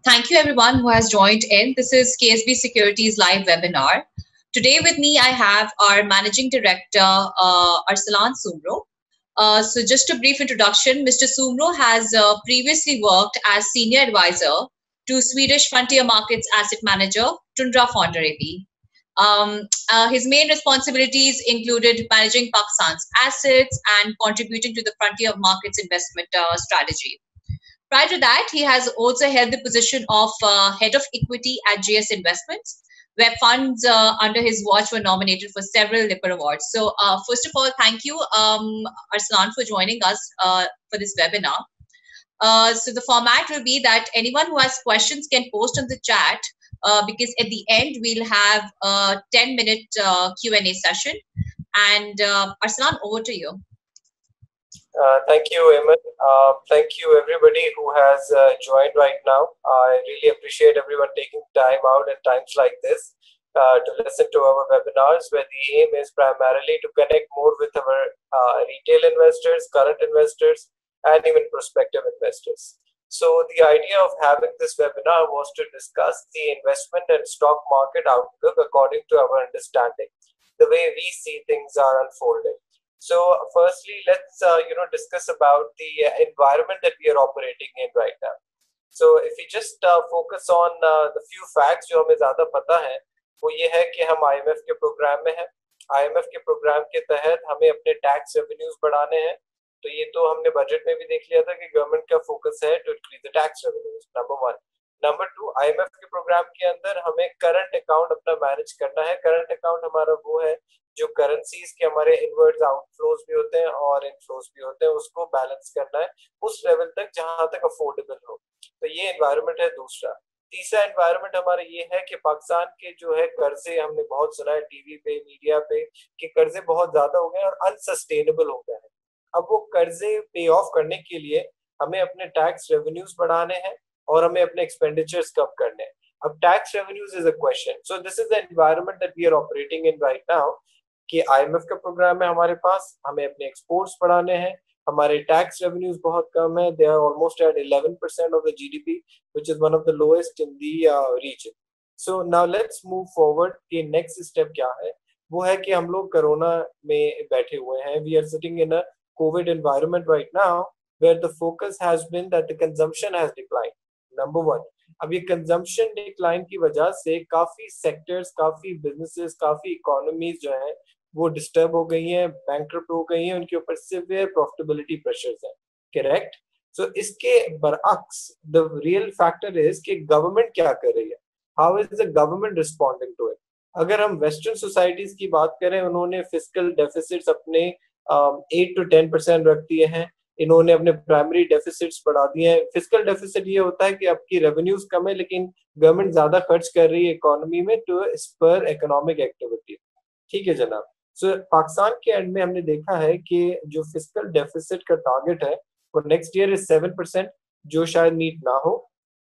Thank you everyone who has joined in. This is KSB Securities live webinar. Today with me I have our Managing Director, Arsalan Sumro. So just a brief introduction, Mr. Sumro has previously worked as Senior Advisor to Swedish Frontier Markets Asset Manager, Tundra Fonder AB. His main responsibilities included managing Pakistan's assets and contributing to the Frontier Markets investment strategy. Prior to that, he has also held the position of Head of Equity at JS Investments, where funds under his watch were nominated for several Lipper Awards. So first of all, thank you, Arslan, for joining us for this webinar. So the format will be that anyone who has questions can post on the chat because at the end, we'll have a 10-minute Q&A session. And Arslan, over to you. Thank you, Eamon. Thank you, everybody who has joined right now. I really appreciate everyone taking time out at times like this to listen to our webinars, where the aim is primarily to connect more with our retail investors, current investors, and even prospective investors. So the idea of having this webinar was to discuss the investment and stock market outlook according to our understanding, the way we see things are unfolding. So firstly, let's discuss about the environment that we are operating in right now. So if we just focus on the few facts जो हमें ज़्यादा पता है, वो ये है कि हम IMF के प्रोग्राम में हैं. IMF के प्रोग्राम के तहत हमें अपने टैक्स रेवेन्यूज बढ़ाने हैं. तो ये तो हमने बजट में भी देख लिया था कि गवर्नमेंट का फोकस है to increase the tax revenues. Number 1. Number 2, IMF के प्रोग्राम के अंदर हमें करंट अकाउंट अपना मैनेज करना है. करंट अकाउंट हमारा वो है जो करेंसीज के हमारे इनवर्ड्स आउटफ्लोज भी होते हैं और इनफ्लोज भी होते हैं, उसको बैलेंस करना है उस लेवल तक जहां तक अफोर्डेबल हो. तो ये एनवायरनमेंट है. दूसरा, तीसरा एनवायरनमेंट हमारा ये है कि पाकिस्तान के जो है कर्जे, हमने बहुत सुना है टीवी पे, मीडिया पे कि कर्जे बहुत ज्यादा हो गए और अनसस्टेनेबल हो गए हैं. अब वो कर्जे पे ऑफ करने के लिए हमें अपने टैक्स रेवेन्यूज बढ़ाने हैं और हमें अपने एक्सपेंडिचर्स कम करने हैं. अब tax revenues is a question. So this is the environment that we are operating in right now कि IMF का प्रोग्राम है हमारे पास, हमें अपने एक्सपोर्ट्स बढ़ाने हैं, हमारे टैक्स रेवेन्यूज बहुत कम है. They are almost at 11% of the GDP, which is one of the lowest in the region. So now let's move forward. कि नेक्स्ट स्टेप क्या है? वो है कि हम लोग कोरोना में बैठे हुए हैं. We are sitting in a COVID environment right now where the focus has been that the consumption has declined. Number 1. अब ये कंजम्पशन डिक्लाइन की वजह से काफी सेक्टर्स, काफी बिजनेसेस, काफी इकोनॉमीज जो हैं वो डिस्टर्ब हो गई हैं, बैंकरप्ट हो गई हैं, उनके ऊपर सिवियर प्रॉफिटेबिलिटी प्रेशर्स हैं. करेक्ट. सो इसके बरअक्स द रियल फैक्टर इज कि गवर्नमेंट क्या कर रही है. How is the government responding to it? अगर हम वेस्टर्न सोसाइटीज की बात करें, उन्होंने फिस्कल डेफिसिट्स अपने 8 to 10% रख दिए हैं. इन्होंने अपने प्राइमरी डेफिसिट्स बढ़ा दिए हैं. फिस्कल डेफिसिट ये होता है कि आपकी रेवेन्यूज कम है लेकिन गवर्नमेंट ज्यादा खर्च कर रही है इकोनॉमी में टू स्पर इकोनॉमिक एक्टिविटी. ठीक है जनाब. सो पाकिस्तान के एंड में हमने देखा है कि जो फिस्कल डेफिसिट का टारगेट है वो नेक्स्ट ईयर इज 7%, जो शायद मीट ना हो.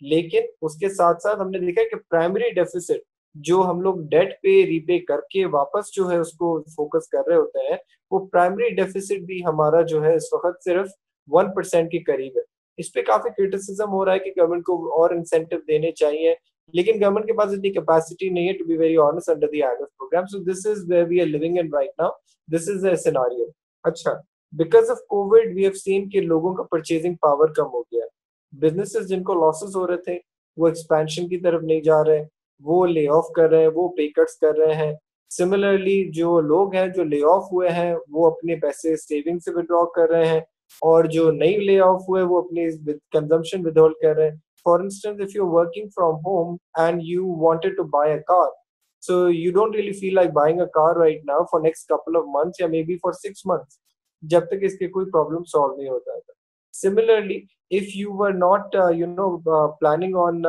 लेकिन उसके साथ साथ हमने देखा है कि प्राइमरी डेफिसिट जो हम लोग डेट पे रीपे करके वापस जो है उसको फोकस कर रहे होते हैं, वो प्राइमरी डेफिसिट भी हमारा जो है इस वक्त सिर्फ 1% के करीब है. इस पे काफी क्रिटिसिज्म हो रहा है कि गवर्नमेंट को और इंसेंटिव देने चाहिए, लेकिन गवर्नमेंट के पास इतनी कैपेसिटी नहीं है to be very honest under the IMF programme. So this is where we are living in right now. This is the scenario. अच्छा, because of covid we have seen कि लोगों का परचेजिंग पावर कम हो गया. Businesses जिनको losses हो रहे थे वो एक्सपेंशन की तरफ नहीं जा रहे, वो ले ऑफ कर रहे हैं, वो पे कट्स कर रहे हैं. सिमिलरली जो लोग हैं जो ले ऑफ हुए हैं वो अपने पैसे सेविंग से विड्रॉ कर रहे हैं, और जो नहीं ले ऑफ हुए वो अपने कंजम्पशन विदहोल्ड कर रहे हैं. For instance, if you're working from home and you wanted to buy a car, so you don't really feel like buying a car right now for next couple of months या maybe for 6 months, जब तक इसके कोई problem solve नहीं होता था. Similarly, if you were not planning on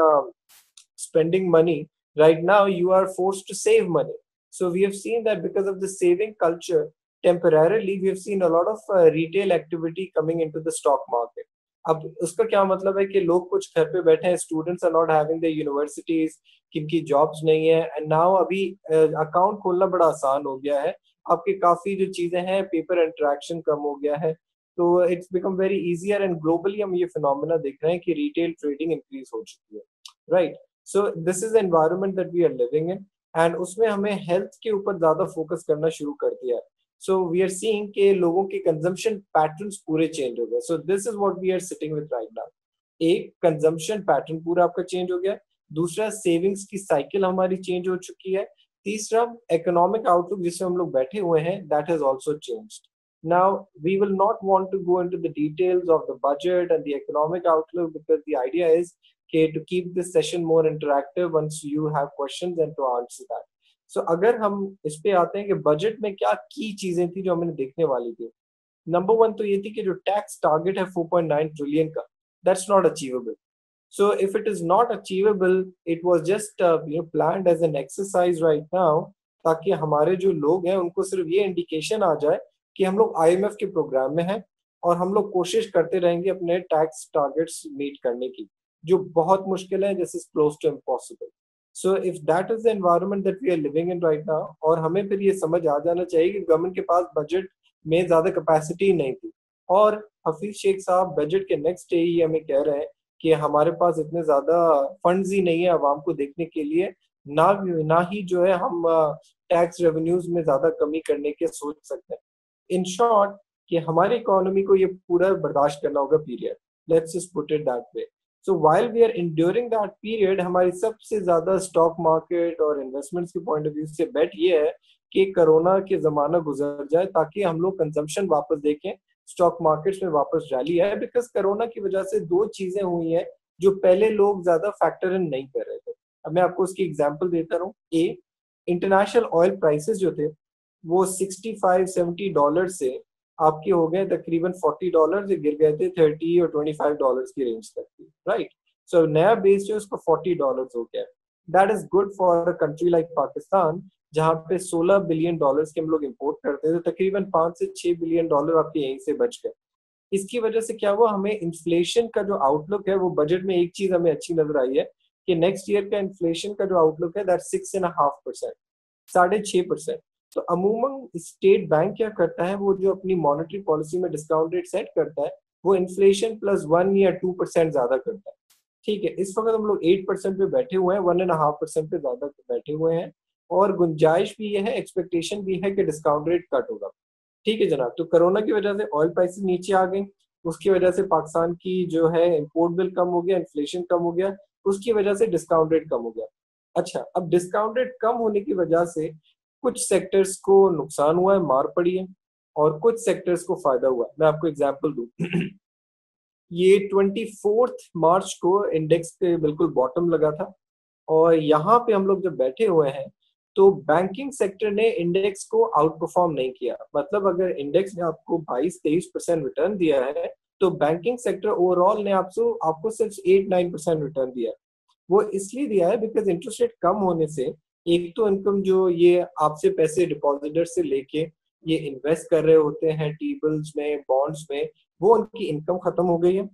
spending money, right now you are forced to save money. So we have seen that because of the saving culture, temporarily we have seen a lot of retail activity coming into the stock market. अब उसका क्या मतलब है कि लोग कुछ घर पे बैठे हैं, students are not having the universities, किनकी जॉब्स नहीं है, एंड नाउ अभी अकाउंट खोलना बड़ा आसान हो गया है. आपके काफी जो चीजें हैं, पेपर इंटरेक्शन कम हो गया है, तो it's become very easier. And globally हम ये फिनोमेना देख रहे हैं कि रिटेल ट्रेडिंग इंक्रीज हो चुकी है. Right? So this is the environment that we are living in, and उसमें हमें हेल्थ के ऊपर ज्यादा फोकस करना शुरू कर दिया है. सो वी आर सीइंग के लोगों के कंजम्पशन पैटर्न्स पूरे चेंज हो गए. So this is what we are sitting with right now. एक कंजम्पशन पैटर्न पूरा आपका चेंज हो गया. दूसरा, सेविंग्स की साइकिल हमारी चेंज हो चुकी है. तीसरा, इकोनॉमिक आउटलुक जिसमें हम लोग बैठे हुए हैं, that has also changed. Now, we will not want to go into the details of the budget and the economic outlook, because the idea is okay, to keep this session more interactive once you have questions and to answer that. So, अगर हम इस पे आते हैं कि budget में क्या की चीजें थी जो हमने देखने वाली थी. नंबर वन तो ये थी कि जो टैक्स टारगेट है 4.9 ट्रिलियन का, that's not achievable. So if it is not achievable, it was just planned as an exercise right now, ताकि हमारे जो लोग हैं उनको सिर्फ ये इंडिकेशन आ जाए कि हम लोग IMF के प्रोग्राम में हैं और हम लोग कोशिश करते रहेंगे अपने टैक्स टारगेट्स मीट करने की, जो बहुत मुश्किल है, this is close to impossible. So if that is the environment that we are living in right now, और हमें फिर ये समझ आ जाना चाहिए कि गवर्नमेंट के पास बजट में ज्यादा कैपेसिटी नहीं थी. और हफीज शेख साहब बजट के नेक्स्ट डे ही हमें कह रहे हैं कि हमारे पास इतने ज्यादा फंड्स ही नहीं है आवाम को देखने के लिए, ना ही जो है हम टैक्स रेवेन्यूज में ज्यादा कमी करने के सोच सकते हैं. इन शॉर्ट, कि हमारी इकोनॉमी को ये पूरा बर्दाश्त करना होगा period. Let's just put it that way. So while we are enduring that period, हमारी सबसे ज्यादा स्टॉक मार्केट और इन्वेस्टमेंट्स के पॉइंट ऑफ व्यू से बेट ये है कि कोरोना के जमाना गुजर जाए ताकि हम लोग कंजम्पशन वापस देखें, स्टॉक मार्केट्स में वापस रैली है. बिकॉज कोरोना की वजह से दो चीजें हुई हैं जो पहले लोग ज्यादा फैक्टर इन नहीं कर रहे थे. अब मैं आपको उसकी एग्जांपल देता रहूं. ए, इंटरनेशनल ऑयल प्राइसेस जो थे वो $65-70 से आपके हो गए तकरीबन $40, जो गिर गए थे $30 और $25 की रेंज तक की. राइट? सो नया बेस जो उसका $40 हो गया. That is good for a country like Pakistan, जहां पे $16 बिलियन के हम लोग इंपोर्ट करते थे. तकरीबन $5 से $6 बिलियन आपके यहीं से बच गए. इसकी वजह से क्या हुआ, हमें इन्फ्लेशन का जो आउटलुक है वो बजट में एक चीज हमें अच्छी नजर आई है कि नेक्स्ट ईयर का इन्फ्लेशन का जो आउटलुक है दैट 6.5%, 6.5%. तो अमूमन स्टेट बैंक क्या करता है, वो जो अपनी मॉनेटरी पॉलिसी में डिस्काउंट रेट सेट करता है वो इन्फ्लेशन +1 या 2% ज्यादा करता है. ठीक है, इस वक्त हम लोग 8% पे बैठे हुए हैं, 1.5% पे ज्यादा बैठे हुए हैं, और गुंजाइश भी ये है, एक्सपेक्टेशन भी है कि डिस्काउंट रेट कट होगा. ठीक है जनाब. तो कोरोना की वजह से ऑयल प्राइसेस नीचे आ गई, उसकी वजह से पाकिस्तान की जो है इंपोर्ट बिल कम हो गया, इन्फ्लेशन कम हो गया, उसकी वजह से डिस्काउंट रेट कम हो गया. अच्छा, अब डिस्काउंट रेट कम होने की वजह से कुछ सेक्टर्स को नुकसान हुआ है, मार पड़ी है, और कुछ सेक्टर्स को फायदा हुआ है. मैं आपको एग्जांपल दूं. ये 24 मार्च को इंडेक्स पे बिल्कुल बॉटम लगा था, और यहाँ पे हम लोग जब बैठे हुए हैं तो बैंकिंग सेक्टर ने इंडेक्स को आउट परफॉर्म नहीं किया. मतलब अगर इंडेक्स ने आपको 22-23% रिटर्न दिया है, तो बैंकिंग सेक्टर ओवरऑल ने आपको सिर्फ 8-9% रिटर्न दिया है. वो इसलिए दिया है बिकॉज इंटरेस्ट रेट कम होने से एक तो इनकम जो ये आपसे पैसे डिपॉजिटर से लेके ये इन्वेस्ट कर रहे होते हैं टी बिल्स में, बॉन्ड्स में, वो उनकी इनकम खत्म हो गई है.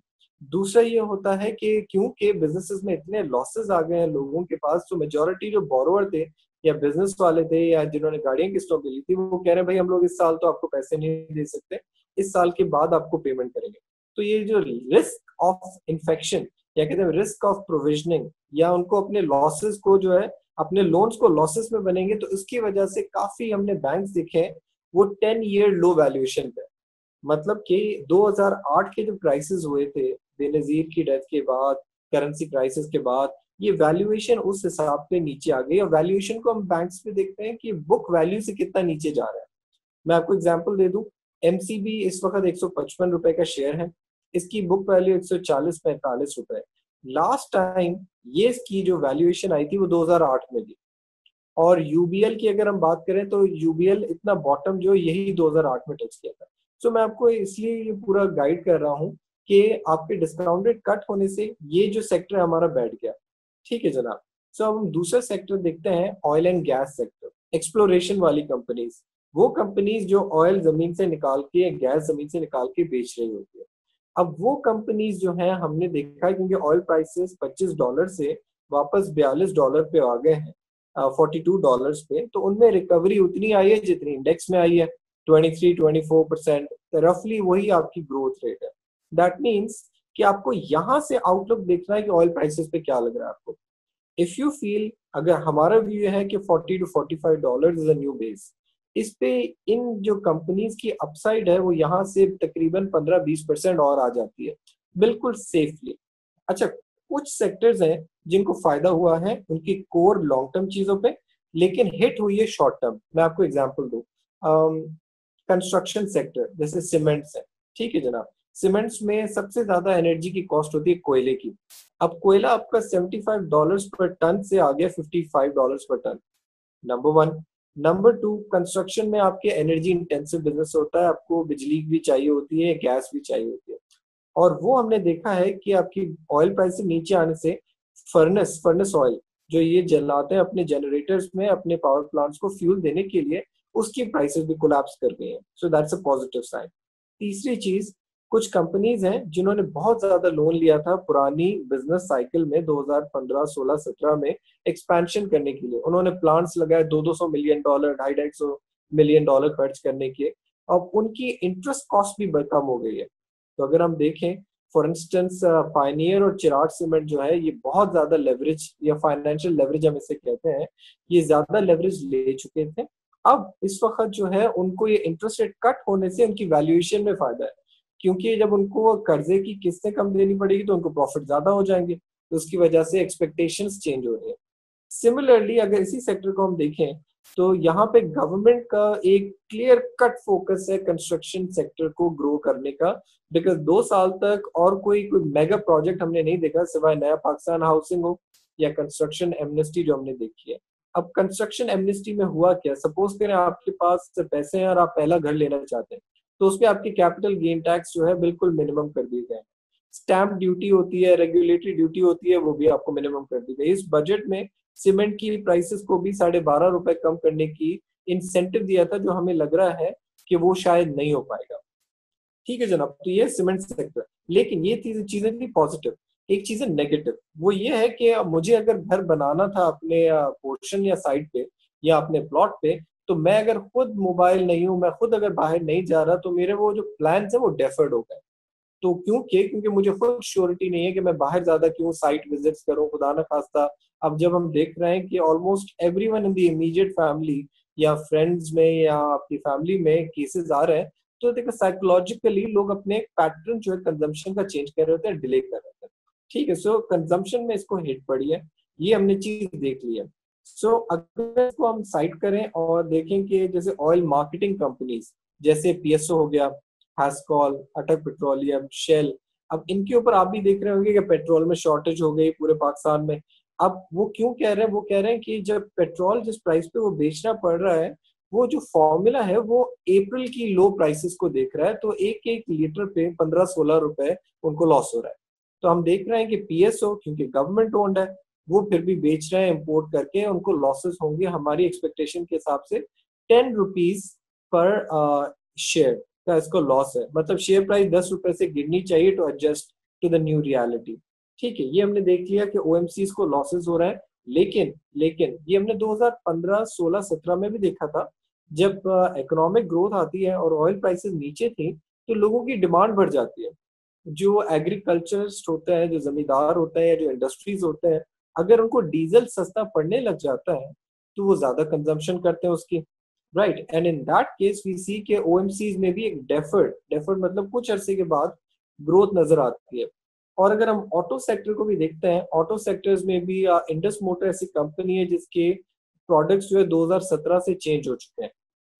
दूसरा ये होता है कि क्योंकि बिजनेसेस में इतने लॉसेस आ गए हैं लोगों के पास, तो मेजोरिटी जो बोरोवर थे या बिजनेस वाले थे या जिन्होंने गाड़ियां किस्तों पे ली थी, वो कह रहे हैं भाई हम लोग इस साल तो आपको पैसे नहीं दे सकते, इस साल के बाद आपको पेमेंट करेंगे. तो ये जो रिस्क ऑफ इन्फेक्शन या कहते हैं रिस्क ऑफ प्रोविजनिंग, या उनको अपने लॉसेस को जो है अपने लोन्स को लॉसेस में बनेंगे, तो इसकी वजह से काफी हमने बैंक्स देखे वो 10 ईयर लो वैल्यूएशन पे. मतलब कि 2008 के जो क्राइसिस हुए थे बेनजीर की डेथ के बाद, करेंसी क्राइसिस के बाद, ये वैल्यूएशन उस हिसाब पे नीचे आ गई. और वैल्यूएशन को हम बैंक्स पे देखते हैं कि बुक वैल्यू से कितना नीचे जा रहा है. मैं आपको एग्जांपल दे दूं. एमसीबी इस वक्त ₹155 का शेयर है, इसकी बुक वैल्यू 140-45 रुपए. लास्ट टाइम ये इसकी जो वैल्यूएशन आई थी वो 2008 में थी. और यूबीएल की अगर हम बात करें तो यूबीएल इतना बॉटम जो यही 2008 में टच किया था. सो मैं आपको इसलिए ये पूरा गाइड कर रहा हूँ कि आपके डिस्काउंट रेट कट होने से ये जो सेक्टर हमारा बैठ गया. ठीक है जनाब. सो अब हम दूसरा सेक्टर देखते हैं, oil and gas sector, exploration वाली कंपनीज. वो कंपनीज जो ऑयल जमीन से निकाल के, गैस जमीन से निकाल के बेच रही होती है. अब वो कंपनीज जो है हमने देखा है क्योंकि ऑयल प्राइसेस $25 से वापस $42 पे आ गए हैं, $42 पे, तो उनमें रिकवरी उतनी आई है जितनी इंडेक्स में आई है, 23-24%. रफली वही आपकी ग्रोथ रेट है. दैट मीन्स कि आपको यहाँ से आउटलुक देखना है कि ऑयल प्राइसेस पे क्या लग रहा है आपको. इफ यू फील, अगर हमारा व्यू है कि $40 to $45 is a new base, इस पे इन जो कंपनीज की अपसाइड है वो यहाँ से तकरीबन 15-20% और आ जाती है, बिल्कुल सेफली। अच्छा, कुछ सेक्टर्स हैं जिनको फायदा हुआ है उनकी कोर लॉन्ग टर्म चीजों पे, लेकिन हिट हुई है शॉर्ट टर्म। मैं आपको एग्जांपल दूं, कंस्ट्रक्शन सेक्टर जैसे सीमेंट्स है, ठीक है जनाब। सीमेंट्स में सबसे ज्यादा एनर्जी की कॉस्ट होती है कोयले की। अब कोयला आपका $75 पर टन से आ गया $55 per ton, number one. Number two, construction में आपके एनर्जी इंटेंसिव बिजनेस होता है, आपको बिजली भी चाहिए होती है, गैस भी चाहिए होती है, और वो हमने देखा है कि आपकी ऑयल प्राइस से नीचे आने से फर्नेस फर्नेस ऑयल जो ये जलाते हैं अपने जनरेटर्स में, अपने पावर प्लांट्स को फ्यूल देने के लिए, उसकी प्राइसेस भी कोलैप्स कर गई हैं। So that's a positive sign. तीसरी चीज, कुछ कंपनीज हैं जिन्होंने बहुत ज्यादा लोन लिया था पुरानी बिजनेस साइकिल में 2015, 16, 17 में एक्सपेंशन करने के लिए। उन्होंने प्लांट्स लगाए, 200 मिलियन डॉलर, 250 मिलियन डॉलर खर्च करने के। अब उनकी इंटरेस्ट कॉस्ट भी कम हो गई है। तो अगर हम देखें, फॉर इंस्टेंस पायनियर और चिराग सीमेंट जो है, ये बहुत ज्यादा लेवरेज या फाइनेंशियल लेवरेज हम इसे कहते हैं, ये ज्यादा लेवरेज ले चुके थे। अब इस वक्त जो है उनको ये इंटरेस्ट रेट कट होने से उनकी वैल्यूएशन में फायदा है, क्योंकि जब उनको कर्जे की किस्तें कम देनी पड़ेगी तो उनको प्रॉफिट ज्यादा हो जाएंगे, तो उसकी वजह से एक्सपेक्टेशंस चेंज हो रही है। सिमिलरली अगर इसी सेक्टर को हम देखें तो यहाँ पे गवर्नमेंट का एक क्लियर कट फोकस है कंस्ट्रक्शन सेक्टर को ग्रो करने का, बिकॉज 2 साल तक और कोई मेगा प्रोजेक्ट हमने नहीं देखा सिवाय नया पाकिस्तान हाउसिंग हो या कंस्ट्रक्शन एमनेस्टी जो हमने देखी है। अब कंस्ट्रक्शन एमनेस्टी में हुआ क्या, सपोज करें आपके पास पैसे हैं और आप पहला घर लेना चाहते हैं, तो उसपे आपकी कैपिटल गेन टैक्स जो है बिल्कुल मिनिमम कर दिए गए। स्टैंप ड्यूटी होती है, रेगुलेटरी ड्यूटी होती है, वो भी आपको मिनिमम कर दी गई। इस बजट में सीमेंट की प्राइसेस को भी ₹12.5 कम करने की इंसेंटिव दिया था, जो हमें लग रहा है कि वो शायद नहीं हो पाएगा। ठीक है जनाब, तो ये सीमेंट सेक्टर। लेकिन ये चीजें थी पॉजिटिव। एक चीज है नेगेटिव, वो ये है कि मुझे अगर घर बनाना था अपने पोर्शन या साइड पे या अपने प्लॉट पे, तो मैं अगर खुद मोबाइल नहीं हूँ, मैं खुद अगर बाहर नहीं जा रहा, तो मेरे वो जो प्लान है वो डेफर्ड हो गए। तो क्योंकि मुझे खुद श्योरिटी नहीं है कि मैं बाहर ज्यादा क्यों साइट विजिट्स करूं, खुदा ना खास्ता। अब जब हम देख रहे हैं कि almost everyone in the immediate family या फ्रेंड्स में या आपकी फैमिली में केसेस आ रहे हैं, तो देखो साइकोलॉजिकली लोग अपने पैटर्न जो है कंजम्पशन का चेंज कर रहे होते हैं, डिले कर रहे होते हैं। ठीक है, सो कंजम्पशन में इसको हिट पड़ी है, ये हमने चीज देख ली है। सो अगर इसको हम साइड करें और देखें कि जैसे ऑयल मार्केटिंग कंपनीज जैसे पीएसओ हो गया, हैस्कॉल, अटक पेट्रोलियम, शेल, अब इनके ऊपर आप भी देख रहे होंगे कि पेट्रोल में शॉर्टेज हो गई पूरे पाकिस्तान में। अब वो क्यों कह रहे हैं, वो कह रहे हैं कि जब पेट्रोल जिस प्राइस पे वो बेचना पड़ रहा है, वो जो फॉर्मूला है वो अप्रैल की लो प्राइसेस को देख रहा है, तो एक एक लीटर पे 15-16 रुपए उनको लॉस हो रहा है। तो हम देख रहे हैं कि पीएसओ क्योंकि गवर्नमेंट ओन्ड है, वो फिर भी बेच रहे हैं इम्पोर्ट करके, उनको लॉसेस होंगे हमारी एक्सपेक्टेशन के हिसाब से ₹10 पर शेयर का इसको लॉस है। मतलब शेयर प्राइस ₹10 से गिरनी चाहिए to adjust to the new reality. ठीक है, ये हमने देख लिया कि ओएमसी को लॉसेस हो रहा है। लेकिन ये हमने 2015, 16, 17 में भी देखा था, जब इकोनॉमिक ग्रोथ आती है और ऑयल प्राइसेस नीचे थी, तो लोगों की डिमांड बढ़ जाती है। जो एग्रीकल्चरिस्ट होते हैं, जो जमींदार होते हैं, जो इंडस्ट्रीज होते हैं, अगर उनको डीजल सस्ता पड़ने लग जाता है तो वो ज्यादा कंजम्पशन करते हैं उसकी, right. And in that case we see के ओएमसीज में भी एक डेफर्ड मतलब कुछ अरसे के बाद ग्रोथ नजर आती है। और अगर हम ऑटो सेक्टर को भी देखते हैं, ऑटो सेक्टर्स में भी इंडस मोटर ऐसी कंपनी है जिसके प्रोडक्ट्स जो है 2017 से चेंज हो चुके हैं।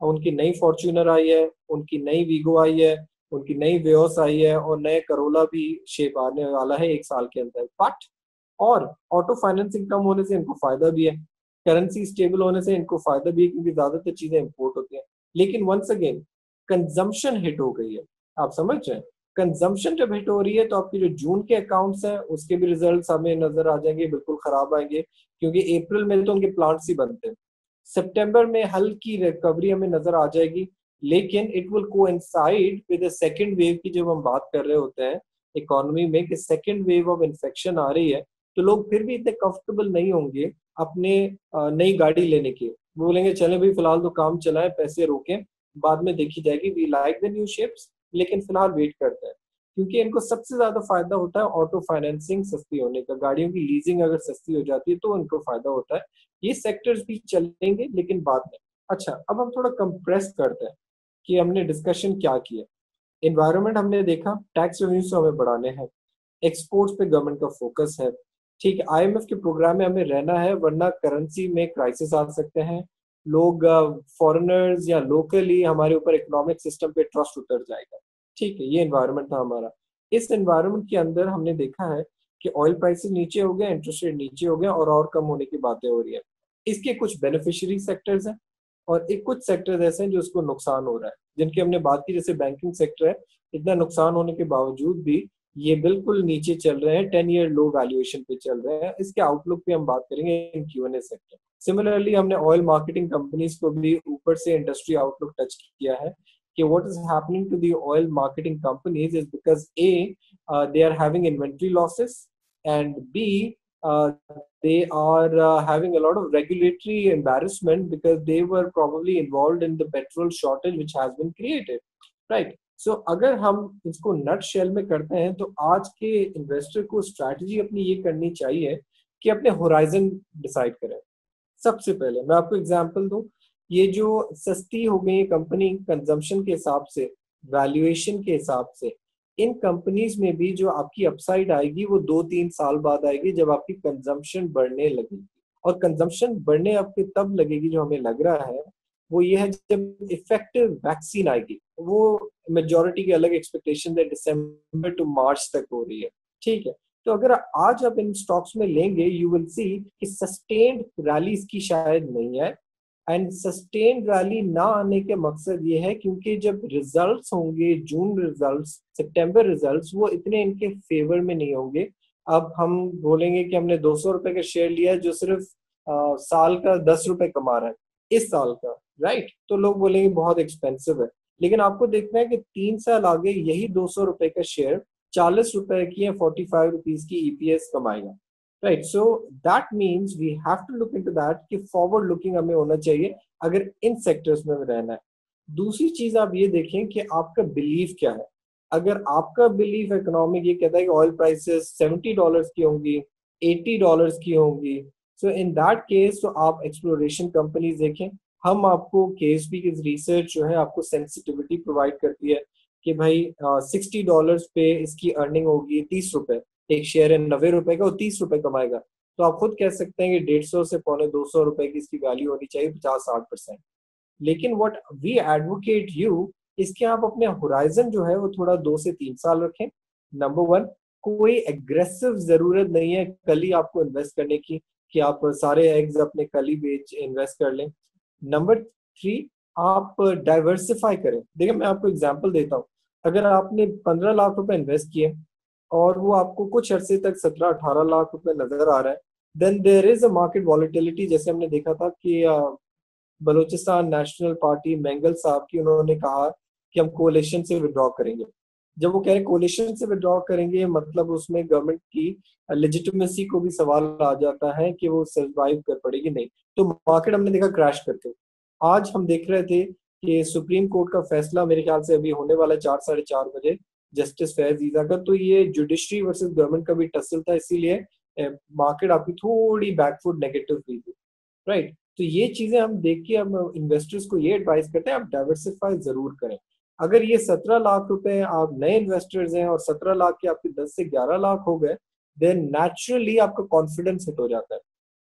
उनकी नई फॉर्च्यूनर आई है, उनकी नई वीगो आई है, उनकी नई वेओस आई है, और नए करोला भी शेप आने वाला है 1 साल के अंदर। बट और ऑटो फाइनेंसिंग कम होने से इनको फायदा भी है, करेंसी स्टेबल होने से इनको फायदा भी है, क्योंकि ज्यादातर चीजें इंपोर्ट होती हैं। लेकिन वंस अगेन कंजम्पशन हिट हो गई है, आप समझ रहे हैं। कंजम्पशन जब हिट हो रही है तो आपके जो जून के अकाउंट्स हैं उसके भी रिजल्ट्स हमें नजर आ जाएंगे, बिल्कुल खराब आएंगे, क्योंकि अप्रैल में तो उनके प्लांट्स ही बनते हैं। सितंबर में हल्की रिकवरी हमें नजर आ जाएगी, लेकिन it will coincide with the second wave की जब हम बात कर रहे होते हैं इकोनॉमी में कि सेकंड वेव ऑफ इन्फेक्शन आ रही है, तो लोग फिर भी इतने कंफर्टेबल नहीं होंगे अपने नई गाड़ी लेने के। वो बोलेंगे चले भाई फिलहाल तो काम चलाएं, पैसे रोकें, बाद में देखी जाएगी, we like the new ships, लेकिन फिलहाल वेट करते हैं। क्योंकि इनको सबसे ज्यादा फायदा होता है ऑटो फाइनेंसिंग सस्ती होने का, गाड़ियों की लीजिंग अगर सस्ती हो जाती है तो उनको फायदा होता है। ये सेक्टर्स भी चलेंगे लेकिन बाद में। अच्छा, अब हम थोड़ा कंप्रेस करते हैं कि हमने डिस्कशन क्या किया। एनवायरनमेंट हमने देखा, टैक्स रेवेन्यूज हमें बढ़ाने हैं, एक्सपोर्ट्स पे गवर्नमेंट का फोकस है, ठीक है, आईएमएफ के प्रोग्राम में हमें रहना है वरना करेंसी में क्राइसिस आ सकते हैं, लोग फॉरेनर्स या लोकली हमारे ऊपर इकोनॉमिक सिस्टम पे ट्रस्ट उतर जाएगा। ठीक है, ये एनवायरनमेंट था हमारा। इस एनवायरनमेंट के अंदर हमने देखा है कि ऑयल प्राइसेस नीचे हो गए, इंटरेस्ट रेट नीचे हो गए और कम होने की बातें हो रही है। इसके कुछ बेनिफिशियरी सेक्टर्स हैं और एक कुछ सेक्टर्स ऐसे हैं जो उसको नुकसान हो रहा है, जिनकी हमने बात की, जैसे बैंकिंग सेक्टर है। इतना नुकसान होने के बावजूद भी ये बिल्कुल नीचे चल रहे हैं, 10 ईयर लो वैल्यूएशन पे चल रहे हैं। इसके आउटलुक पे हम बात करेंगे इन Q&A सेक्टर। सिमिलरली हमने ऑयल मार्केटिंग कंपनीज को भी ऊपर से इंडस्ट्री आउटलुक टच किया है कि what is happening to the oil marketing companies is because A they are having inventory losses and B, they are having a lot of regulatory embarrassment because they were probably involved in the petrol shortage which has been created, right? So अगर हम इसको नट shell में करते हैं तो आज के investor को स्ट्रैटेजी अपनी ये करनी चाहिए कि अपने होराइजन डिसाइड करें। सबसे पहले मैं आपको एग्जांपल दूं, ये जो सस्ती हो गई कंपनी कंजम्पशन के हिसाब से, वैल्यूएशन के हिसाब से, इन कंपनीज में भी जो आपकी अपसाइड आएगी वो 2-3 साल बाद आएगी जब आपकी कंजम्पशन बढ़ने लगेगी। और कंजम्पशन बढ़ने आपके तब लगेगी, जो हमें लग रहा है वो ये है जब इफेक्टिव वैक्सीन आएगी। वो मेजोरिटी की अलग एक्सपेक्टेशन है, दिसंबर टू मार्च तक हो रही है। ठीक है, तो अगर आज आप इन स्टॉक्स में लेंगे यू विल सी कि सस्टेन्ड रैली इसकी शायद नहीं है। एंड सस्टेन रैली ना आने के मकसद ये है क्योंकि जब रिजल्ट्स होंगे, जून रिजल्ट्स, सितंबर रिजल्ट्स, वो इतने इनके फेवर में नहीं होंगे। अब हम बोलेंगे कि हमने 200 रुपए का शेयर लिया जो सिर्फ साल का 10 रुपए कमा रहा है इस साल का, राइट? तो लोग बोलेंगे बहुत एक्सपेंसिव है, लेकिन आपको देखना है कि 3 साल आगे यही 200 रुपए का शेयर 40 रुपए की या 45 रुपीज की ईपीएस कमाएगा, right? So that means we have to look into that कि फॉरवर्ड लुकिंग हमें होना चाहिए अगर इन सेक्टर्स में रहना है। दूसरी चीज आप ये देखें कि आपका बिलीफ क्या है। अगर आपका बिलीफ इकोनॉमिक ये कहता है कि ऑयल प्राइसेस $70 की होंगी, $80 की होंगी, सो इन दैट केस तो आप एक्सप्लोरेशन कंपनीज देखें। हम आपको KSB की रिसर्च जो है आपको सेंसिटिविटी प्रोवाइड करती है कि भाई $60 पे इसकी अर्निंग होगी 30 रुपए, एक शेयर है 90 रुपए का, वो 30 रुपए कमाएगा। तो आप खुद कह सकते हैं कि 150 से पौने 200 रुपए की इसकी वैल्यू होनी चाहिए, 50-60%। लेकिन व्हाट वी एडवोकेट यू इसके आप अपने होराइजन जो है वो थोड़ा 2 से 3 साल रखें। नंबर वन, कोई एग्रेसिव जरूरत नहीं है कल ही आपको इन्वेस्ट करने की कि आप सारे एग्स अपने कल ही बेच इन्वेस्ट कर लें। नंबर थ्री, आप डाइवर्सिफाई करें। देखिए मैं आपको एग्जांपल देता हूँ, अगर आपने 15 लाख रुपए इन्वेस्ट किए और वो आपको कुछ अरसे तक 17-18 लाख रुपए नजर आ रहा है, then there is a market volatility. जैसे हमने देखा था कि बलूचिस्तान नेशनल पार्टी मैंगल साहब की, उन्होंने कहा कि हम कोalition से विड्रॉ करेंगे। जब वो कह रहे कोalition से विड्रॉ करेंगे मतलब उसमें गवर्नमेंट की लेजिटिमेसी को भी सवाल आ जाता है कि वो सर्वाइव कर पड़ेगी नहीं। तो मार्केट हमने देखा क्रैश करते। आज हम देख रहे थे कि सुप्रीम कोर्ट का फैसला मेरे ख्याल से अभी होने वाला है 4-4:30 बजे जस्टिस फैज ईजा का। तो ये जुडिशरी वर्सेस गवर्नमेंट का भी टसल था, इसीलिए मार्केट आपकी थोड़ी बैकफुट नेगेटिव हुई थी, राइट? तो ये चीजें हम देख के हम इन्वेस्टर्स को ये एडवाइस करते हैं आप डाइवर्सिफाई जरूर करें। अगर ये 17 लाख रुपए आप नए इन्वेस्टर्स हैं और 17 लाख के आपके 10 से 11 लाख हो गए, देन नेचुरली आपका कॉन्फिडेंस हिट हो जाता है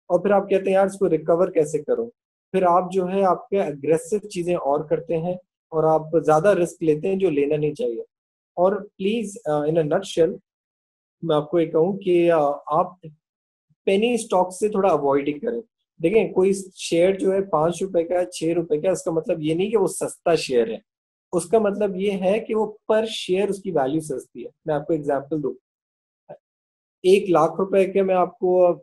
और फिर आप कहते हैं यार इसको रिकवर कैसे करूं। फिर आप जो है आपके अग्रेसिव चीजें और करते हैं और आप ज्यादा रिस्क लेते हैं जो लेना नहीं चाहिए। और प्लीज इन अ नटशेल मैं आपको ये कहूँ कि आप पेनी स्टॉक से थोड़ा अवॉइड ही करें। देखें कोई शेयर जो है 5 रुपए का, 6 रुपए का, उसका मतलब ये नहीं कि वो सस्ता शेयर है, उसका मतलब ये है कि वो पर शेयर उसकी वैल्यू सस्ती है। मैं आपको एग्जांपल दूं, 1 लाख रुपए के मैं आपको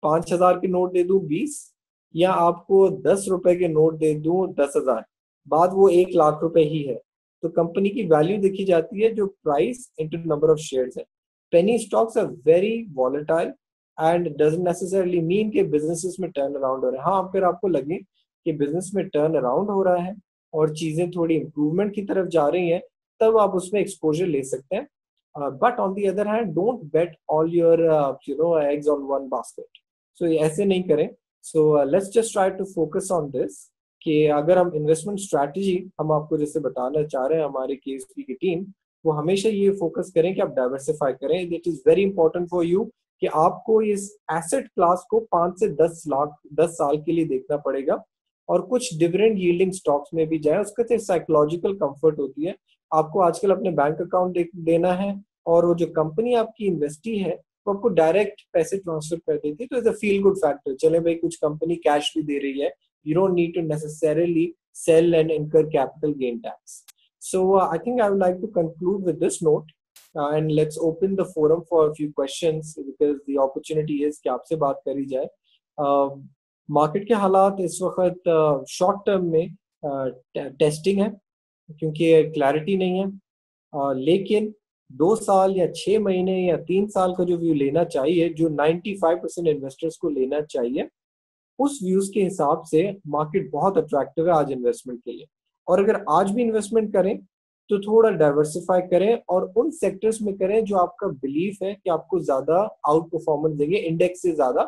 5,000 के नोट दे दूं 20, या आपको 10 रुपए के नोट दे दूं 10,000, बात वो 1 लाख रुपए ही है। तो कंपनी की वैल्यू देखी जाती है जो price into number of shares है। Penny stocks are very volatile and doesn't necessarily mean कि बिजनेसेस में टर्न अराउंड हो रहा है। हाँ, फिर आपको लगे कि बिजनेस में टर्न अराउंड हो रहा है और चीजें थोड़ी इंप्रूवमेंट की तरफ जा रही हैं, तब आप उसमें एक्सपोजर ले सकते हैं। But on the other hand don't bet all your eggs on one basket. So ऐसे नहीं करें. So let's just try to focus on this कि अगर हम इन्वेस्टमेंट स्ट्रैटेजी हम आपको जैसे बताना चाह रहे हैं हमारी केएसपी की टीम, वो हमेशा ये फोकस करें कि आप डाइवर्सिफाई करें. It is very important for you कि आपको इस एसेट क्लास को 5 से 10 साल के लिए देखना पड़ेगा और कुछ डिविडेंड यील्डिंग स्टॉक्स में भी जाए. उसका तो साइकोलॉजिकल कंफर्ट होती है. आपको आजकल अपने बैंक अकाउंट देना है और वो जो कंपनी आपकी इन्वेस्टी है वो आपको डायरेक्ट पैसे ट्रांसफर कर देती है. तो is a feel good factor. चले भाई कुछ कंपनी कैश भी दे रही है, you don't need to necessarily sell and incur capital gain tax. So I think I would like to conclude with this note and let's open the forum for a few questions because the opportunity is कि आपसे बात करी जाए. Market के हालात इस वक्त short term में टेस्टिंग है क्योंकि क्लैरिटी नहीं है, लेकिन 2 साल या 6 महीने या 3 साल का जो व्यू लेना चाहिए, जो 95% इन्वेस्टर्स को लेना चाहिए, उस व्यूज के हिसाब से मार्केट बहुत अट्रैक्टिव है आज इन्वेस्टमेंट के लिए. और अगर आज भी इन्वेस्टमेंट करें तो थोड़ा डाइवर्सिफाई करें और उन सेक्टर्स में करें जो आपका बिलीफ है कि आपको ज्यादा आउट परफॉर्मेंस देंगे इंडेक्स से ज्यादा.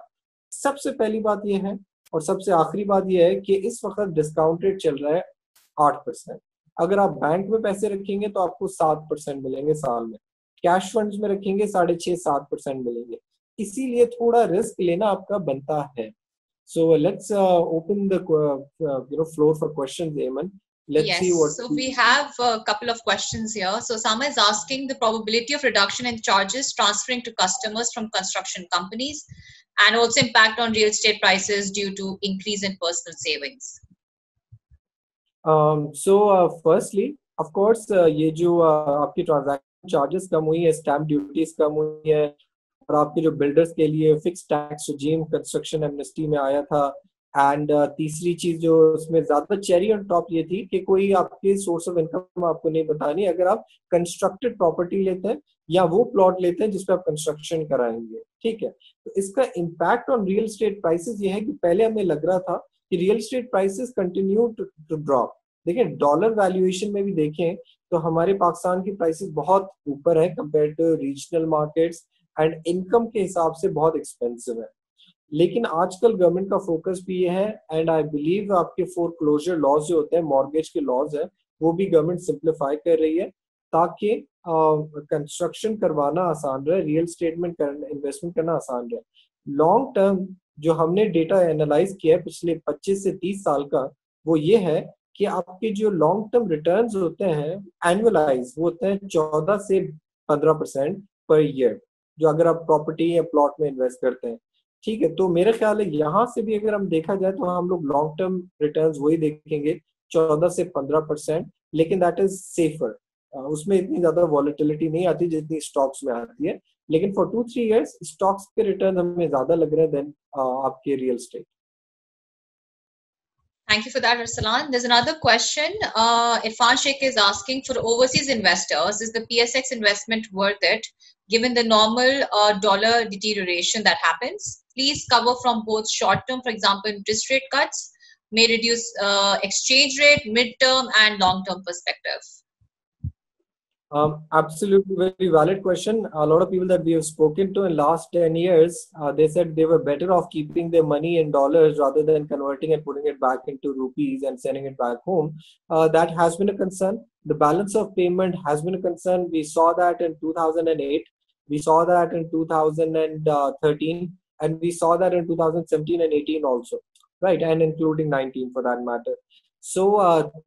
सबसे पहली बात यह है और सबसे आखिरी बात यह है कि इस वक्त डिस्काउंट रेट चल रहा है 8%. अगर आप बैंक में पैसे रखेंगे तो आपको 7% मिलेंगे साल में. कैश फंड्स में रखेंगे 6.5-7% मिलेंगे. इसीलिए थोड़ा रिस्क लेना आपका बनता है. So let's open the floor for questions, Eamon. Let's yes, see what. So we have a couple of questions here. So Sama is asking the probability of reduction in charges transferring to customers from construction companies and also impact on real estate prices due to increase in personal savings. So firstly, of course, ये जो आपकी transaction charges कम हुई है, stamp duties कम हुई है और आपके जो बिल्डर्स के लिए fix tax regime construction amnesty में आया था. एंड तीसरी चीज जो उसमें ज्यादा चेरी ऑन टॉप ये थी कि कोई आपके सोर्स ऑफ इनकम आपको नहीं बतानी अगर आप कंस्ट्रक्टेड प्रॉपर्टी लेते हैं या वो प्लॉट लेते हैं जिसपे आप कंस्ट्रक्शन कराएंगे. ठीक है, तो इसका impact on real estate prices ये है कि पहले हमें लग रहा था कि real estate prices continue to drop. देखिए डॉलर वैल्यूएशन में भी देखें तो हमारे पाकिस्तान की प्राइसेस बहुत ऊपर है compare to regional markets and income के हिसाब से बहुत एक्सपेंसिव है. लेकिन आजकल गवर्नमेंट का फोकस भी ये है एंड आई बिलीव आपके फोरक्लोजर लॉज जो होते हैं, मॉर्गेज के लॉज है, वो भी गवर्नमेंट सिंप्लीफाई कर रही है ताकि कंस्ट्रक्शन करवाना आसान रहे, रियल एस्टेट में इन्वेस्टमेंट करना आसान रहे. लॉन्ग टर्म जो हमने डेटा एनालाइज किया है पिछले 25 से 30 साल का, वो ये है कि आपके जो लॉन्ग टर्म रिटर्न्स होते हैं एनुअलाइज वो होते हैं 14 से 15% पर ईयर, जो अगर आप प्रॉपर्टी या प्लॉट में इन्वेस्ट करते हैं. ठीक है, तो मेरा ख्याल है यहाँ से भी अगर हम देखा जाए तो हम लोग लॉन्ग टर्म रिटर्न्स वही देखेंगे 14 से 15%, लेकिन दैट इज सेफर. उसमें इतनी ज्यादा वॉलेटिलिटी नहीं आती जितनी स्टॉक्स में आती है. लेकिन फॉर 2-3 इयर्स स्टॉक्स के रिटर्न हमें ज्यादा लग रहे हैं देन आपके real estate. Thank you for that, Arsalan. There's another question. Irfan Sheikh is asking, for overseas investors, is the PSX investment worth it given the normal dollar deterioration that happens? Please cover from both short term, for example, interest rate cuts may reduce exchange rate, mid-term and long-term perspective. Absolutely very valid question. A lot of people that we have spoken to in last 10 years, they said they were better off keeping their money in dollars rather than converting and putting it back into rupees and sending it back home. That has been a concern. The balance of payment has been a concern. We saw that in 2008. We saw that in 2013. And we saw that in 2017 and 18 also. Right, and including 19 for that matter. So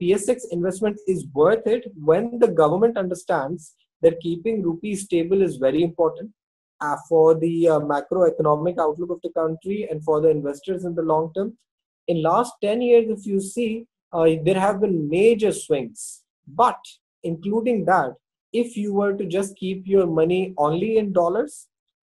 PSX investment is worth it when the government understands that keeping rupees stable is very important for the macroeconomic outlook of the country and for the investors in the long term. In last 10 years, if you see, there have been major swings. But including that, if you were to just keep your money only in dollars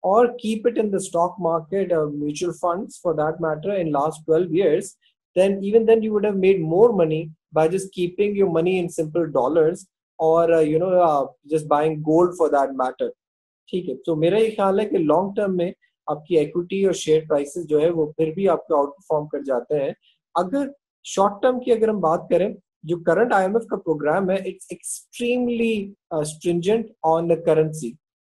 or keep it in the stock market or mutual funds for that matter in last 12 years, then even then you would have made more money by just keeping your money in simple dollars or just buying gold for that matter. ठीक है, तो मेरा ये ख्याल है कि long term में आपकी इक्विटी और शेयर प्राइसेस जो है वो फिर भी आपको आउट परफॉर्म कर जाते हैं. अगर शॉर्ट टर्म की अगर हम बात करें जो करंट IMF का प्रोग्राम है, it's extremely stringent on the currency.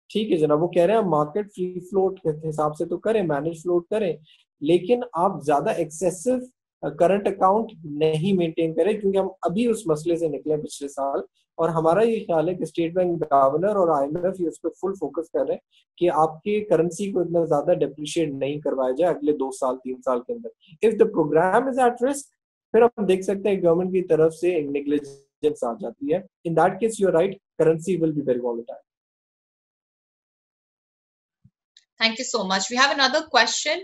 ठीक है जनाब, वो कह रहे हैं मार्केट फ्री फ्लोट के हिसाब से तो करें, मैनेज फ्लोट करें, लेकिन आप ज्यादा एक्सेसिव करंट अकाउंट नहीं मेंटेन करें, क्योंकि हम अभी उस मसले से निकले पिछले साल। और हमारा ये ख्याल है कि स्टेट बैंक गवर्नर और IMF ये उस पर फुल फोकस कर रहे हैं कि आपके करेंसी को इतना ज्यादा डेप्रिशिएट नहीं करवाया जाए अगले 2 साल 3 साल के अंदर। If the program is at risk, फिर हम देख सकते हैं गवर्नमेंट की तरफ से नेग्लिजेंस आ जाती है। In that case you are right, currency will be very volatile. Thank you so much. We have another question.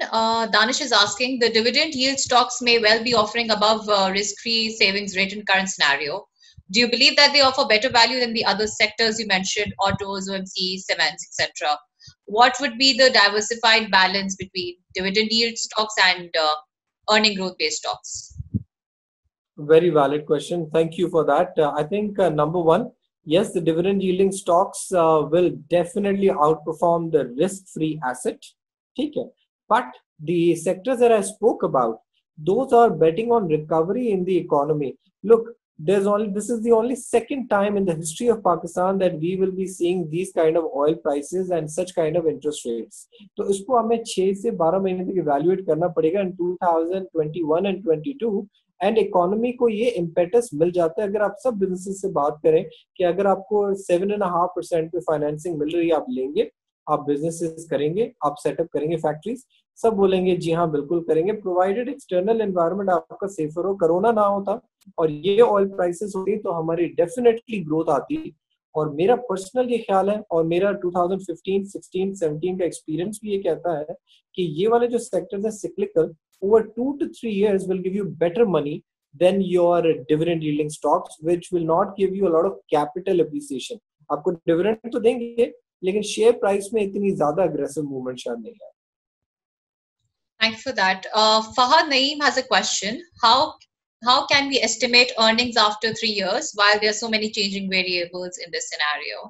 Danish is asking, the dividend yield stocks may well be offering above risk-free savings rate in current scenario. Do you believe that they offer better value than the other sectors you mentioned, autos, OMC, cements, etc.? What would be the diversified balance between dividend yield stocks and earning growth-based stocks? Very valid question. Thank you for that. I think number one, yes, the dividend yielding stocks will definitely outperform the risk-free asset. Okay. But the sectors that I spoke about, those are betting on recovery in the economy. Look, this is the only second time in the history of Pakistan that we will be seeing these kind of oil prices and such kind of interest rates. तो इसको हमें 6 से 12 महीने तक evaluate करना पड़ेगा in 2021 and 22, and economy को ये इम्पेटस मिल जाता है। अगर आप सब बिजनेसेस से बात करें कि अगर आपको 7.5% पे फाइनेंसिंग मिल रही है, आप लेंगे, आप बिजनेसेस करेंगे, आप सेटअप करेंगे फैक्ट्रीज, सब बोलेंगे जी हाँ बिल्कुल करेंगे, प्रोवाइडेड एक्सटर्नल एनवायरनमेंट आपका सेफर हो, कोरोना ना होता और ये ऑयल प्राइसेस होती तो हमारी डेफिनेटली ग्रोथ आती। और मेरा पर्सनल ये ख्याल है और मेरा 2015, 16, 17 का एक्सपीरियंस भी ये कहता है कि ये वाले जो सेक्टर्स हैं cyclical, over 2 to 3 years will give you better money than your dividend yielding stocks, which will not give you a lot of capital appreciation. आपको dividend तो देंगे लेकिन शेयर प्राइस में इतनी ज्यादा aggressive movement शायद नहीं है। Thanks for that. Fahad Naeem has a question. How can we estimate earnings after 3 years while there are so many changing variables in this scenario?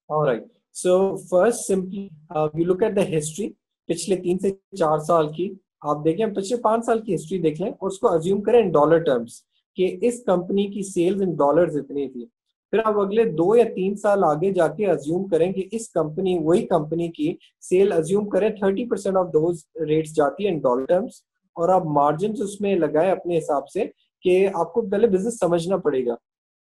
All right. So first, simply you look at the history. पिछले 3 से 4 साल की आप देखें, पिछले 5 साल की history देख लें और उसको अज्यूम करें इन डॉलर टर्म्स कि इस कंपनी की सेल्स इन डॉलर्स इतनी थी। फिर आप अगले 2 या 3 साल आगे जाके अज्यूम करें कि इस कंपनी, वही कंपनी की सेल अज्यूम करें 30% ऑफ दोज रेट्स जाती है इन डॉलर टर्म्स, और आप मार्जिन उसमें लगाए अपने हिसाब से कि आपको पहले बिजनेस समझना पड़ेगा।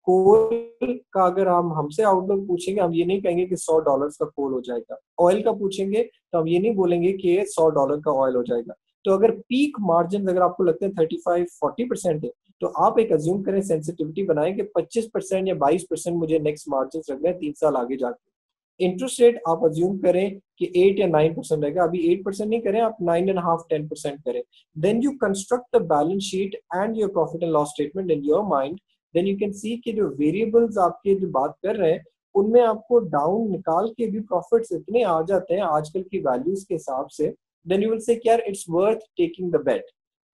कोल का अगर हम हमसे आउटलुक पूछेंगे, हम ये नहीं कहेंगे कि $100 का कोल हो जाएगा। ऑयल का पूछेंगे तो हम ये नहीं बोलेंगे कि $100 का ऑयल हो जाएगा। तो अगर पीक मार्जिन अगर आपको लगते हैं 35-40% है, तो आप एक अज्यूम करें, सेंसिटिविटी बनाएं कि 25% या 22% मुझे नेक्स्ट मार्जिन रखना है 3 साल आगे जाके। इंटरेस्ट रेट आप अज्यूम करें कि 8 या 9% रहेगा, अभी 8% नहीं करें, आप 9.5-10% करें। Then you construct the balance sheet and your profit and loss statement in your mind. Then you can see कि जो वेरिएबल्स आपके जो बात कर रहे हैं उनमें आपको डाउन निकाल के भी प्रॉफिट्स इतने आ जाते हैं आजकल की वैल्यूज के हिसाब से, देन यू विल से यार it's worth taking the bet,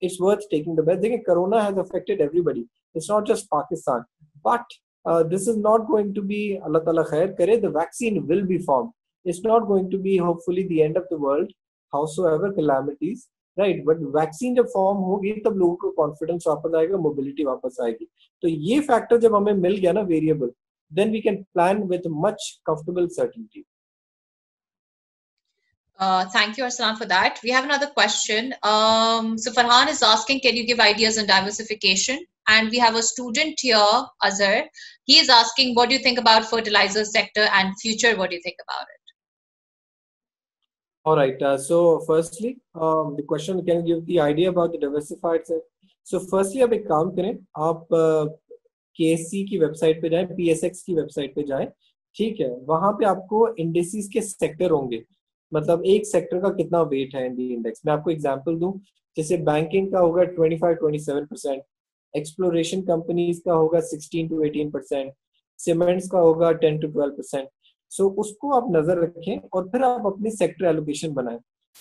it's worth taking the bet. देखिए corona has affected everybody, it's not just Pakistan, but this is not going to be, Allah Ta'ala khair kare, the vaccine will be formed. It's not going to be hopefully the end of the world, howsoever calamities, right? But vaccine जब form होगी तब लोगों को confidence वापस आएगा, mobility वापस आएगी। तो ये फैक्टर जब हमें मिल गया ना variable, then we can plan with much comfortable certainty. Thank you, Arslan, for that. We have another question. So Farhan is asking, can you give ideas on diversification? And we have a student here, Azhar. He is asking, what do you think about fertilizer sector and future? What do you think about it? All right. So firstly, the question, can you give the idea about the diversified sector? So firstly, आप एक काम करें, आप KSC की website पे जाएं, PSX की website पे जाएं, ठीक है, वहां पे आपको इंडेक्सेस के सेक्टर होंगे, मतलब एक सेक्टर का कितना वेट है इन इंडेक्स। मैं आपको एग्जांपल दूं, जैसे बैंकिंग का होगा 25-27%, एक्सप्लोरेशन कंपनीज का होगा 16-18%, सीमेंट्स का होगा 10-12%। सो उसको आप नजर रखें और फिर आप अपनी सेक्टर एलोकेशन बनाएं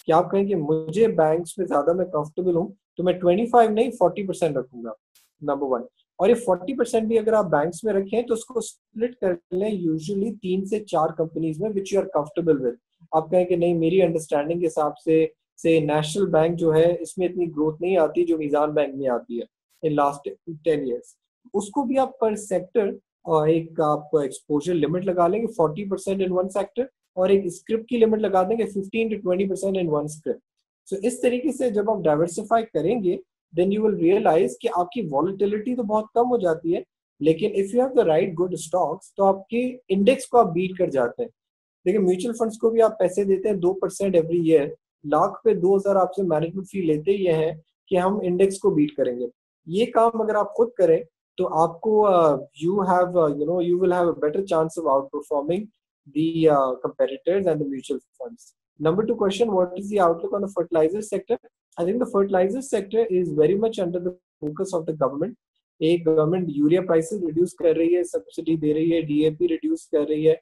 कि आप कहें कि मुझे बैंक्स में ज्यादा मैं कंफर्टेबल हूं तो मैं 25 नहीं 40% रखूंगा, नंबर 1। और ये 40% भी अगर आप बैंक्स में रखें तो उसको स्प्लिट कर लें यूजुअली 3 से 4 कंपनीज में which you are comfortable with. आप कहें कि नहीं, मेरी अंडरस्टैंडिंग के हिसाब से नेशनल बैंक जो है इसमें इतनी ग्रोथ नहीं आती जो मीजान बैंक में आती है, in last 10 years. उसको भी आप per sector एक आप exposure limit लगा लेंगे 40% in one sector और एक script की limit लगा देंगे 15 to 20% in one script. So इस तरीके से जब आप diversify करेंगे then you will realize कि आपकी volatility तो बहुत कम हो जाती है, लेकिन if you have the right good stocks तो आपके index को आप beat कर जाते हैं. देखिए म्यूचुअल फंड्स को भी आप पैसे देते हैं 2% एवरी ईयर, लाख पे 2000 आपसे मैनेजमेंट फी लेते ही है कि हम इंडेक्स को बीट करेंगे. ये काम अगर आप खुद करें तो आपको you will have a better chance of outperforming the competitors and the mutual funds. Number two question, what is the outlook on the fertilizer sector? I think the fertilizer sector is very much under the focus of the government. एक government urea prices reduce कर रही है, subsidy दे रही है, DAP reduce कर रही है,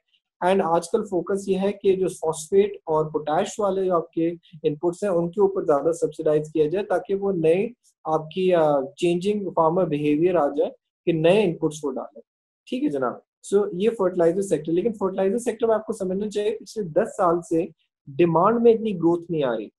and आजकल फोकस ये है कि जो फॉस्फेट और पोटैश वाले जो आपके इनपुट्स हैं उनके ऊपर ज्यादा सब्सिडाइज किया जाए ताकि वो नए आपकी चेंजिंग फार्मर बिहेवियर आ जाए कि नए इनपुट्स वो डालें. ठीक है जनाब. सो ये फर्टिलाइजर सेक्टर, लेकिन फर्टिलाइजर सेक्टर में आपको समझना चाहिए पिछले 10 साल से डिमांड में इतनी ग्रोथ नहीं आ रही.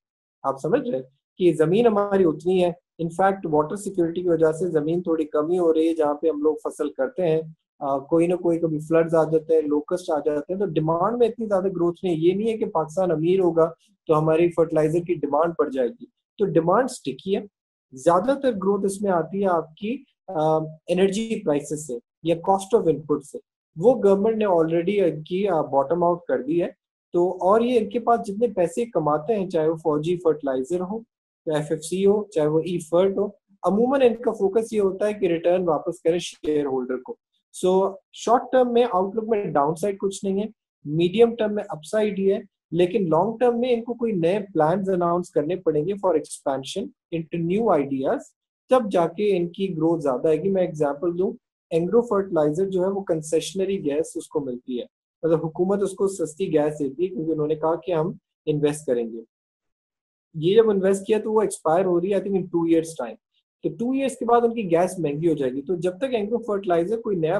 आप समझ रहे हैं कि जमीन हमारी उतनी है, इनफैक्ट वाटर सिक्योरिटी की वजह से जमीन थोड़ी कमी हो रही है जहाँ पे हम लोग फसल करते हैं. कोई ना कोई कभी फ्लड्स आ जाते हैं, लोकस्ट आ जाते हैं, तो डिमांड में इतनी ज्यादा ग्रोथ नहीं है. ये नहीं है कि पाकिस्तान अमीर होगा तो हमारी फर्टिलाइजर की डिमांड बढ़ जाएगी. तो डिमांड स्टिकी है. ज्यादातर ग्रोथ इसमें आती है आपकी एनर्जी प्राइसेस से या कॉस्ट ऑफ इनपुट से. वो गवर्नमेंट ने ऑलरेडी इनकी बॉटम आउट कर दी है. तो और ये इनके पास जितने पैसे कमाते हैं, चाहे वो फौजी फर्टिलाइजर हो, एफएफसी हो, चाहे वो ई फर्ट हो, अमूमन इनका फोकस ये होता है कि रिटर्न वापस करें शेयर होल्डर को. सो शॉर्ट टर्म में आउटलुक में डाउनसाइड कुछ नहीं है, मीडियम टर्म में अपसाइड ही है, लेकिन लॉन्ग टर्म में इनको कोई नए प्लान्स अनाउंस करने पड़ेंगे for expansion into new ideas, तब जाके इनकी ग्रोथ ज्यादा आएगी. मैं एग्जांपल दूं, एंग्रो फर्टिलाइजर जो है वो कंसेशनरी गैस उसको मिलती है, मतलब हुकूमत उसको सस्ती गैस देती है क्योंकि उन्होंने कहा कि हम इन्वेस्ट करेंगे. ये जब इन्वेस्ट किया तो वो एक्सपायर हो रही है I think in 2 years time. तो 2 years के बाद उनकी गैस महंगी हो जाएगी. तो जब तक एंग्रो फर्टिलाइजर कोई नया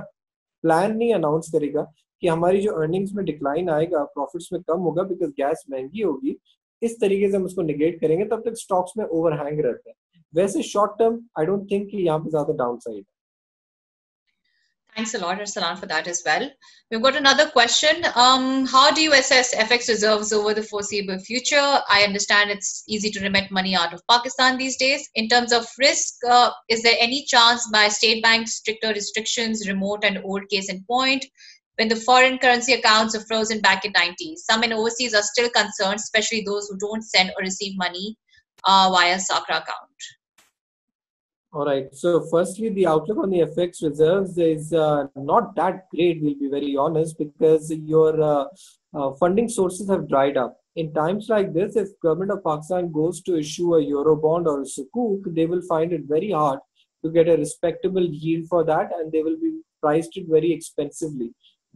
प्लान नहीं अनाउंस करेगा कि हमारी जो अर्निंग्स में डिक्लाइन आएगा, प्रॉफिट्स में कम होगा बिकॉज गैस महंगी होगी, इस तरीके से हम उसको निगेट करेंगे, तब तक स्टॉक्स में ओवरहैंग रहते हैं. वैसे short term I don't think कि यहाँ पे ज्यादा डाउन साइड है. Thanks a lot, Arsalan, for that as well. We've got another question. How do you assess FX reserves over the foreseeable future? I understand it's easy to remit money out of Pakistan these days. In terms of risk, is there any chance by state banks stricter restrictions, remote and old case in point, when the foreign currency accounts are frozen back in 90s? Some in overseas are still concerned, especially those who don't send or receive money via Sakra account. All right. So firstly, the outlook on the FX reserves is not that great, we'll be very honest, because your funding sources have dried up. In times like this, if government of Pakistan goes to issue a Eurobond or a Sukuk, they will find it very hard to get a respectable yield for that, and they will be priced it very expensively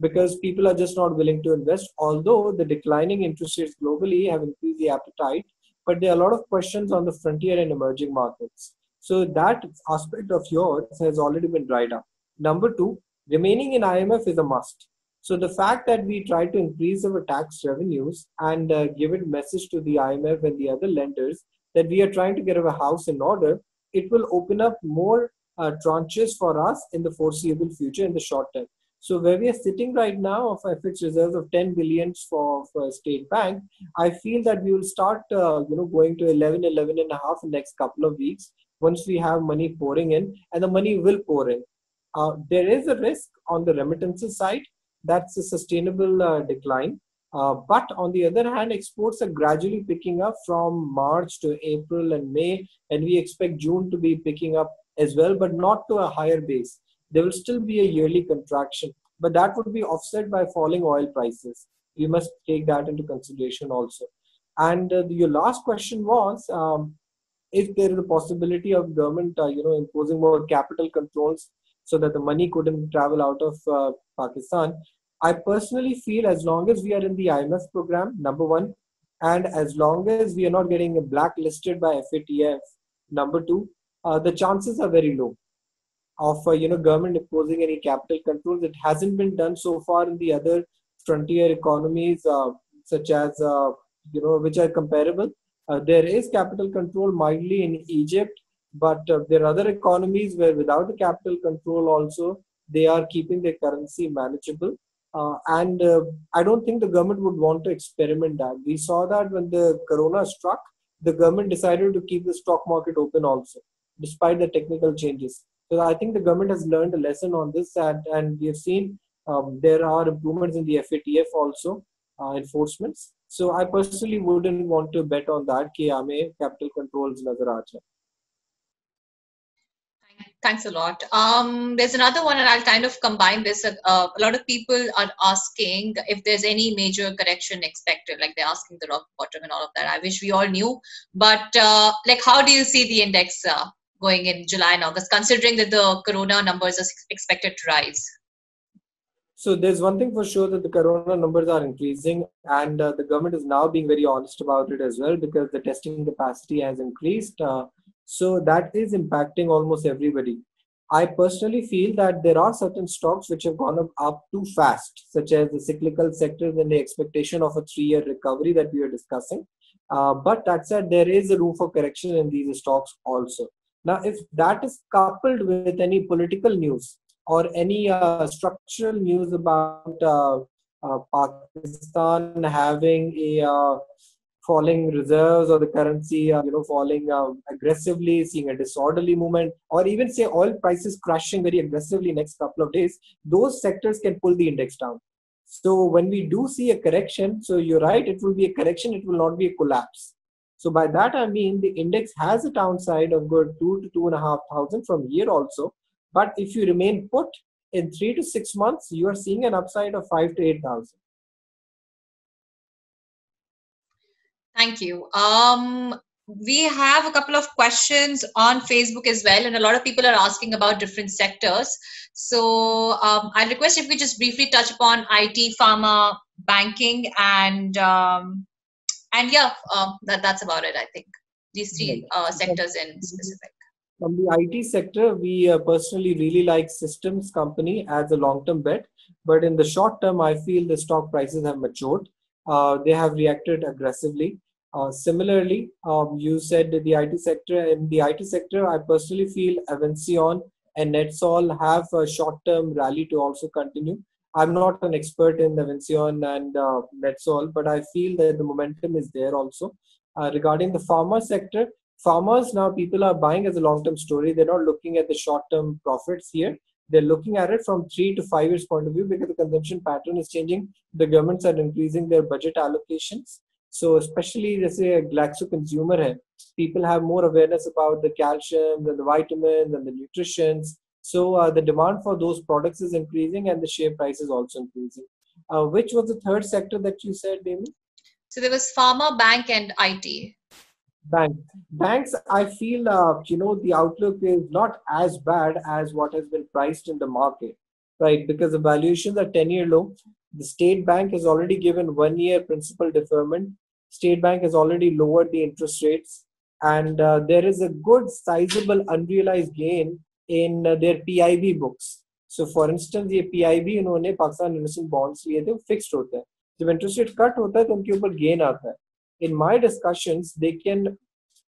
because people are just not willing to invest. Although the declining interest rates globally have increased the appetite, but there are a lot of questions on the frontier and emerging markets. So that aspect of yours has already been dried up. Number two, remaining in IMF is a must. So the fact that we try to increase our tax revenues and give a message to the IMF and the other lenders that we are trying to get our house in order, it will open up more tranches for us in the foreseeable future in the short term. So where we are sitting right now of FX reserves of 10 billion for State Bank, I feel that we will start going to 11 and a half in the next couple of weeks once we have money pouring in, and the money will pour in. There is a risk on the remittances side. That's a sustainable decline. But on the other hand, exports are gradually picking up from March to April and May, and we expect June to be picking up as well, but not to a higher base. There will still be a yearly contraction, but that would be offset by falling oil prices. We must take that into consideration also. And your last question was, if there is a possibility of government, imposing more capital controls so that the money couldn't travel out of Pakistan. I personally feel as long as we are in the IMF program, number one, and as long as we are not getting blacklisted by FATF, number two, the chances are very low of government imposing any capital controls. It hasn't been done so far in the other frontier economies, such as which are comparable. There is capital control mildly in Egypt, But there are other economies where without the capital control also, they are keeping their currency manageable. And I don't think the government would want to experiment that. We saw that when the corona struck, the government decided to keep the stock market open also, despite the technical changes. So I think the government has learned a lesson on this, and we have seen there are improvements in the FATF also, enforcements. So I personally wouldn't want to bet on that कि हमें capital controls नजर आ जाए. Thanks a lot. There's another one, and I'll kind of combine this. A lot of people are asking if there's any major correction expected, like they're asking the rock bottom and all of that. I wish we all knew, but like, how do you see the index going in July and August, considering that the corona numbers are expected to rise? So there's one thing for sure that the corona numbers are increasing, and the government is now being very honest about it as well because the testing capacity has increased. So that is impacting almost everybody. I personally feel that there are certain stocks which have gone up too fast, such as the cyclical sectors and the expectation of a 3-year recovery that we are discussing. But that said, there is a room for correction in these stocks also. Now, if that is coupled with any political news or any structural news about Pakistan having a falling reserves or the currency, falling aggressively, seeing a disorderly movement, or even say oil prices crashing very aggressively next couple of days, those sectors can pull the index down. So when we do see a correction, so you're right, it will be a correction, it will not be a collapse. So by that I mean the index has a downside of good 2,000 to 2,500 from here also. But if you remain put in 3 to 6 months, you are seeing an upside of 5 to 8,000. Thank you. We have a couple of questions on Facebook as well, and a lot of people are asking about different sectors. So I request if we just briefly touch upon IT, pharma, banking, and yeah, that's about it. I think these three sectors in specific. From the IT sector, we personally really like systems company as a long-term bet. But in the short term, I feel the stock prices have matured. They have reacted aggressively. Similarly, you said that the IT sector. In the IT sector, I personally feel Avanceon and NetSol have a short-term rally to also continue. I'm not an expert in Avanceon and NetSol, but I feel that the momentum is there also. Regarding the pharma sector, farmers now people are buying as a long-term story. They're not looking at the short-term profits here. They're looking at it from 3 to 5 years point of view because the consumption pattern is changing. The governments are increasing their budget allocations. So especially, let's say, a Glaxo consumer hai, people have more awareness about the calcium and the vitamins and the nutritions. So the demand for those products is increasing and the share price is also increasing. Which was the third sector that you said, Damon? So there was pharma, bank, and IT. Banks, I feel, the outlook is not as bad as what has been priced in the market, right? Because the valuations are 10-year low. The State Bank has already given 1-year principal deferment. State Bank has already lowered the interest rates. And there is a good sizable unrealized gain in their PIB books. So for instance, ये PIB उन्होंने Pakistan investment bonds लिए थे, fixed होता है. जब interest rate cut होता है तो उनके ऊपर गेन आता है. In my discussions, they can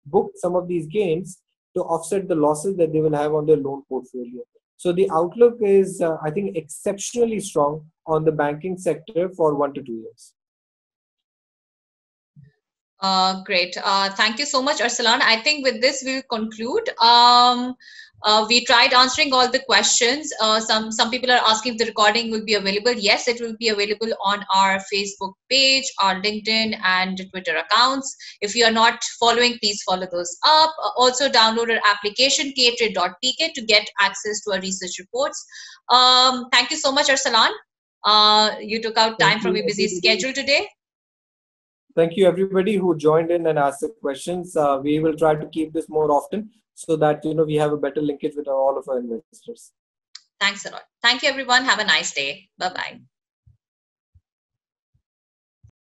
book some of these gains to offset the losses that they will have on their loan portfolio. So the outlook is, I think, exceptionally strong on the banking sector for 1 to 2 years. Great. Thank you so much, Arsalan. I think with this, we'll conclude. We tried answering all the questions. Some people are asking if the recording will be available. Yes, it will be available on our Facebook page, our LinkedIn and Twitter accounts. If you are not following, please follow those up. Also download our application, ktrade.pk, to get access to our research reports. Thank you so much, Arsalan. You took out time from your busy schedule today. Thank you, everybody who joined in and asked the questions. We will try to keep this more often so that we have a better linkage with all of our investors. Thanks a lot. Thank you, everyone. Have a nice day. Bye-bye.